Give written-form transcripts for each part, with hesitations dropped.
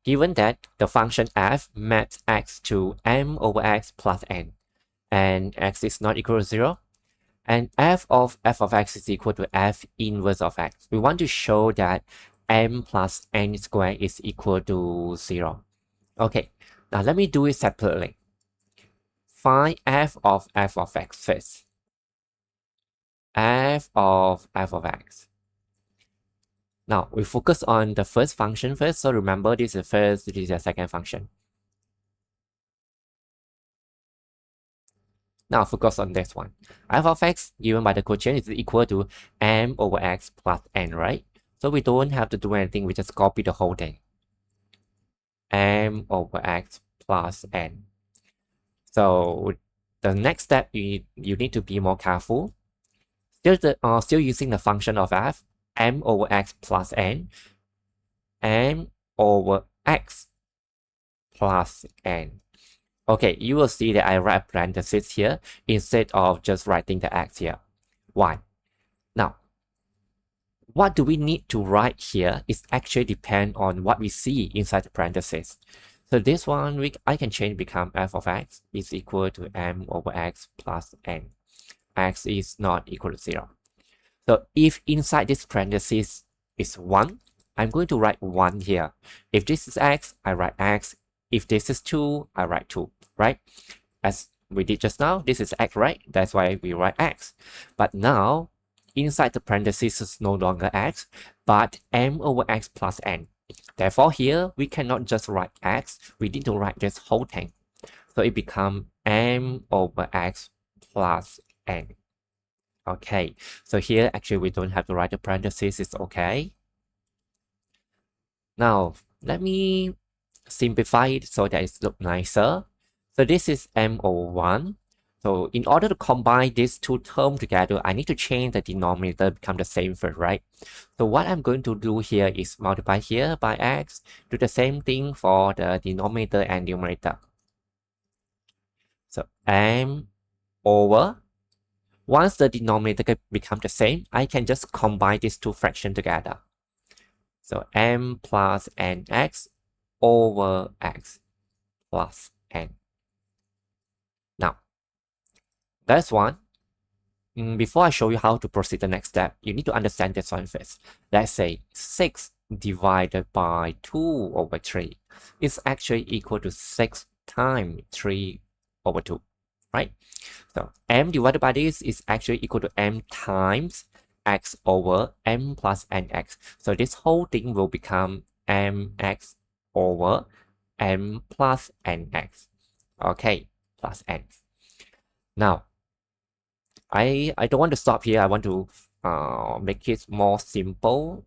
given that the function f maps x to m over x plus n, and x is not equal to 0, and f of x is equal to f inverse of x. We want to show that m plus n squared is equal to 0. Okay, now let me do it separately. Find f of x first. F of x. Now we focus on the first function first. So remember, this is the first, this is the second function. Now focus on this one. F of x given by the quotient is equal to m over x plus n, right? So we don't have to do anything. We just copy the whole thing. M over x plus n. So the next step, you need to be more careful. Still using the function of f, m over x plus n, m over x plus n. Okay, you will see that I write parentheses here instead of just writing the x here. Why? Now, what do we need to write here is actually depend on what we see inside the parentheses. So this one, I can change become f of x is equal to m over x plus n. X is not equal to 0. So if inside this parentheses is 1, I'm going to write 1 here. If this is x, I write x. If this is 2, I write 2, right? As we did just now, this is x, right? That's why we write x. But now, inside the parentheses is no longer x, but m over x plus n. Therefore, here, we cannot just write x. We need to write this whole thing. So it becomes m over x plus n. Okay, so here, actually, we don't have to write the parentheses. It's okay. Now, let me simplify it so that it looks nicer. So this is m over 1. So in order to combine these two terms together, I need to change the denominator become the same first, right? So what I'm going to do here is multiply here by x, do the same thing for the denominator and numerator. So m over, once the denominator becomes the same, I can just combine these two fractions together. So m plus nx over x plus n. Now, that's one. Before I show you how to proceed the next step, you need to understand this one first. Let's say 6 divided by 2 over 3 is actually equal to 6 times 3 over 2, right? So m divided by this is actually equal to m times x over m plus nx. So this whole thing will become mx over m plus nx. Okay, plus n. Now, I don't want to stop here. I want to make it more simple.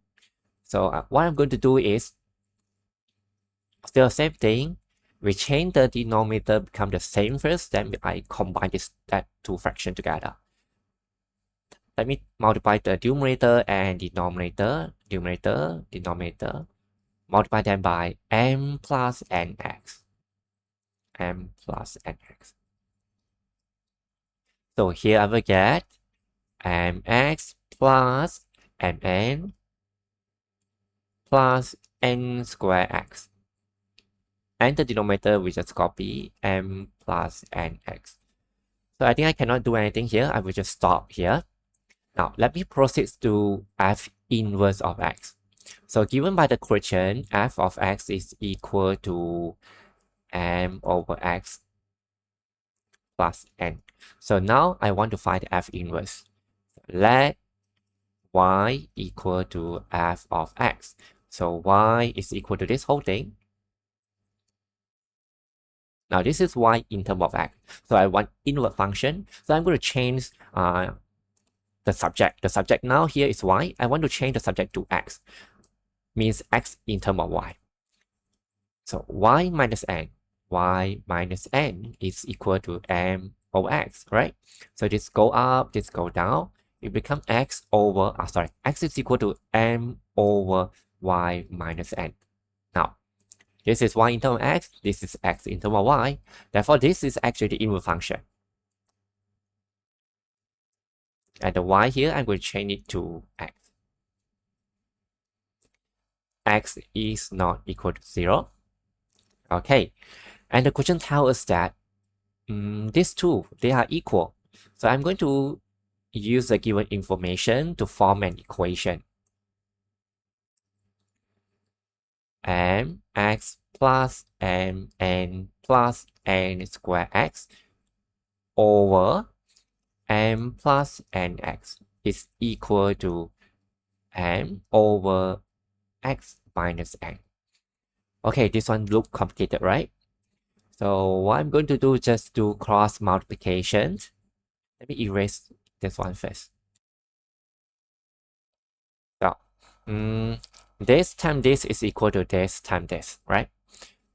So what I'm going to do is still the same thing. We change the denominator become the same first, then I combine that two fractions together. Let me multiply the numerator and denominator, multiply them by m plus nx. M plus nx. So here I will get mx plus mn plus n square x. And the denominator we just copy m plus nx. So I think I cannot do anything here. I will just stop here. Now let me proceed to f inverse of x. So given by the question, f of x is equal to m over x plus n. So now I want to find the f inverse. Let y equal to f of x. So y is equal to this whole thing. Now this is y in terms of x. So I want inverse function. So I'm going to change the subject. The subject now here is y. I want to change the subject to x. Means x in terms of y. So y minus n. Y minus n is equal to m over x, right? So this go up, this go down. It becomes x over, x is equal to m over y minus n. Now, this is y in terms of x, this is x in terms of y. Therefore, this is actually the inverse function. And the y here, I'm going to change it to x. X is not equal to 0. Okay, and the question tells us that these two, they are equal. So I'm going to use the given information to form an equation. Mx plus mn plus n square x over m plus nx is equal to m over x minus n. Okay, this one look complicated, right? So what I'm going to do, just do cross multiplication. Let me erase this one first. So, this time this is equal to this time this, right?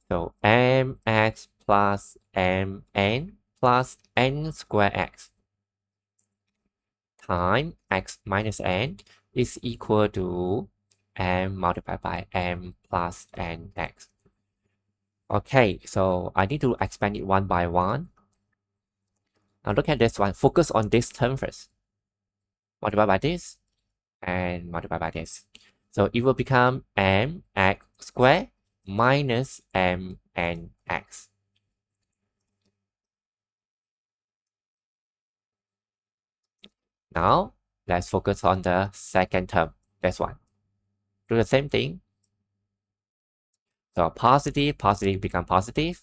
So mx plus mn plus n square x times x minus n is equal to m multiplied by m plus nx. Okay, so I need to expand it one by one. Now look at this one. Focus on this term first. Multiply by this and multiply by this. So it will become mx squared minus mnx. Now let's focus on the second term, this one. Do the same thing. So positive become positive,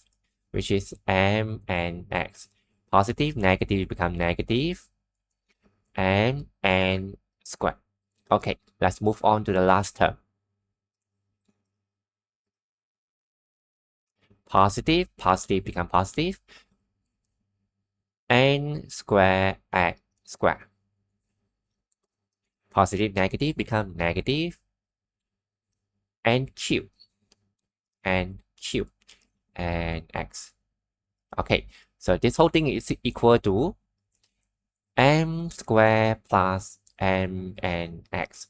which is m and x. Positive, negative become negative, and n squared. Okay, let's move on to the last term. Positive become positive, n square x square. Positive, negative become negative, n cube, and x. Okay, so this whole thing is equal to m squared plus m and x.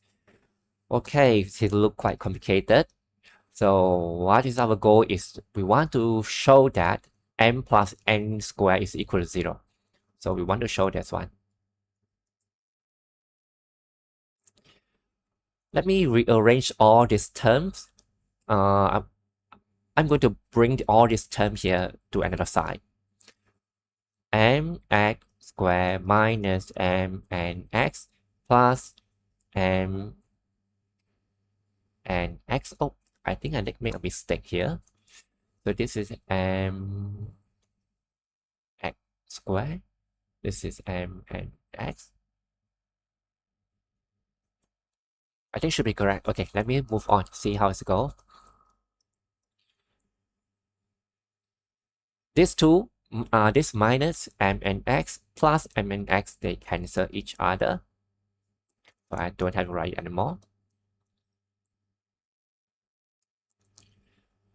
Okay, it look quite complicated. So what is our goal is we want to show that m plus n squared is equal to 0. So we want to show this one. Let me rearrange all these terms. I'm going to bring all these terms here to another side. mx squared minus m and x plus m and x. Oh, I think I made a mistake here. So this is m x squared. This is m and x. I think should be correct. Okay, let me move on, see how it's go. These two, this minus m and x plus m and x, they cancel each other. So I don't have to write anymore.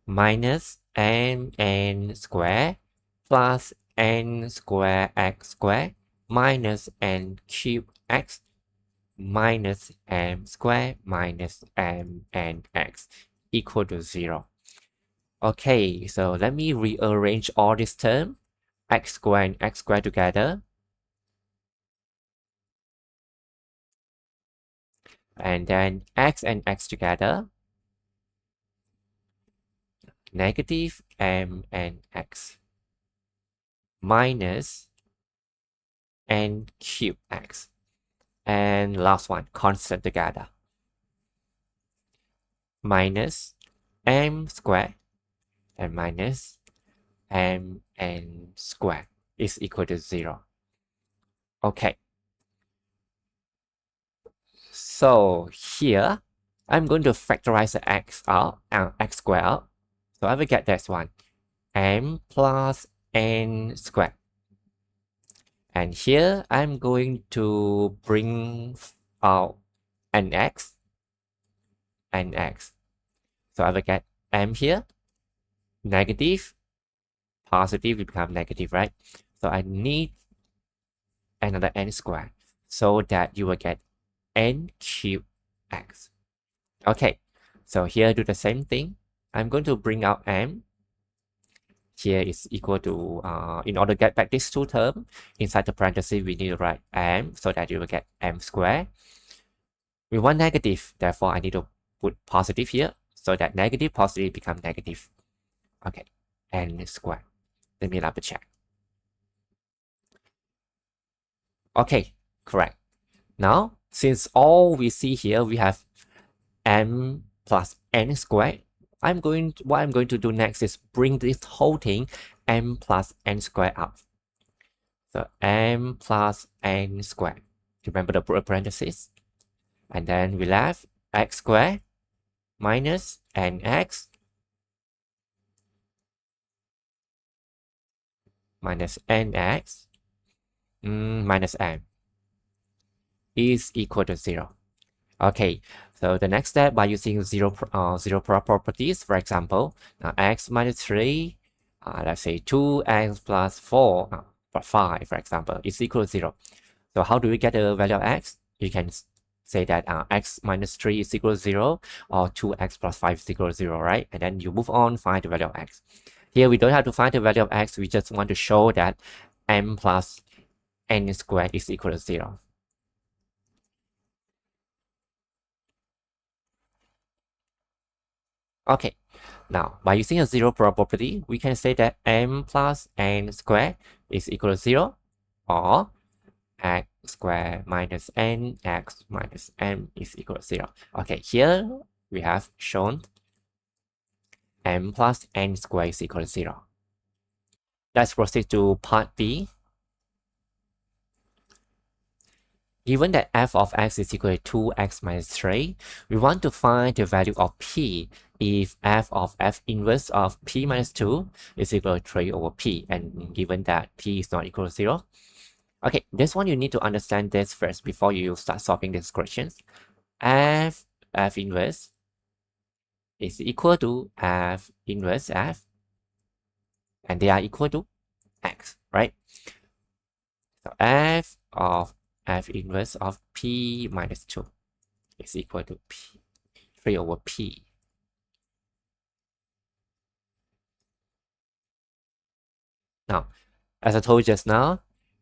Minus n square plus n square x square minus n cube x minus m square minus m and x equal to 0. Okay, so let me rearrange all this term, x squared and x squared together. And then x and x together. Negative m and x minus n cube x. And last one, constant together. Minus m squared and minus m n squared is equal to 0. Okay. So here, I'm going to factorize the x out, x squared out. So I will get this one, m plus n squared. And here, I'm going to bring out nx. So I will get m here, negative, positive will become negative, right? So I need another n squared so that you will get n cube x. Okay, so here do the same thing. I'm going to bring out m. Here is equal to, in order to get back these two terms, inside the parentheses, we need to write m so that you will get m squared. We want negative, therefore I need to put positive here so that negative, positive become negative. Okay, n squared. Let me double check. Okay, correct. Now, since all we see here, we have m plus n squared. What I'm going to do next is bring this whole thing m plus n squared up. So m plus n squared. Remember the parentheses? And then we left x squared minus nx minus nx minus m is equal to 0. Okay, so the next step, by using zero properties, for example, x minus 3, let's say 2x plus 4, 5, for example, is equal to 0. So how do we get the value of x? You can say that x minus 3 is equal to 0, or 2x plus 5 is equal to 0, right? And then you move on, find the value of x. Here we don't have to find the value of x, we just want to show that m plus n squared is equal to 0. Okay, now by using a zero property, we can say that m plus n squared is equal to 0, or x squared minus n x minus m is equal to 0. Okay, here we have shown m plus n squared is equal to 0. Let's proceed to part B. Given that f of x is equal to 2x minus 3, we want to find the value of p if f of f inverse of p minus 2 is equal to 3 over p, and given that p is not equal to 0. Okay, this one you need to understand this first before you start solving these questions. F inverse is equal to f inverse f, and they are equal to x, right? So f of f inverse of p minus 2 is equal to p 3 over p. Now, as I told you just now,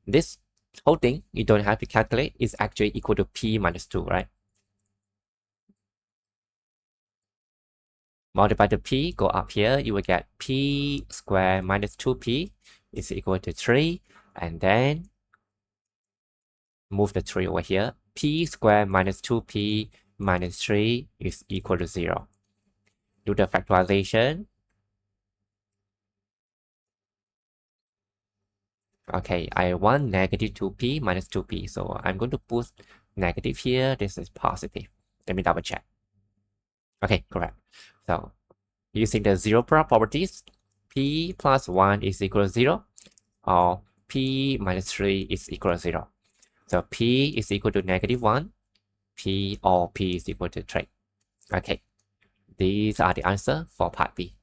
this whole thing you don't have to calculate is actually equal to p minus 2, right? Multiply the p, go up here, you will get p squared minus 2p is equal to 3, and then move the 3 over here. P squared minus 2p minus 3 is equal to 0. Do the factorization. Okay, I want negative 2p minus 2p, so I'm going to put negative here. This is positive. Let me double check. Okay, correct. So using the zero properties, p plus 1 is equal to 0, or p minus 3 is equal to 0. So p is equal to negative 1, p is equal to 3. Okay, these are the answer for part B.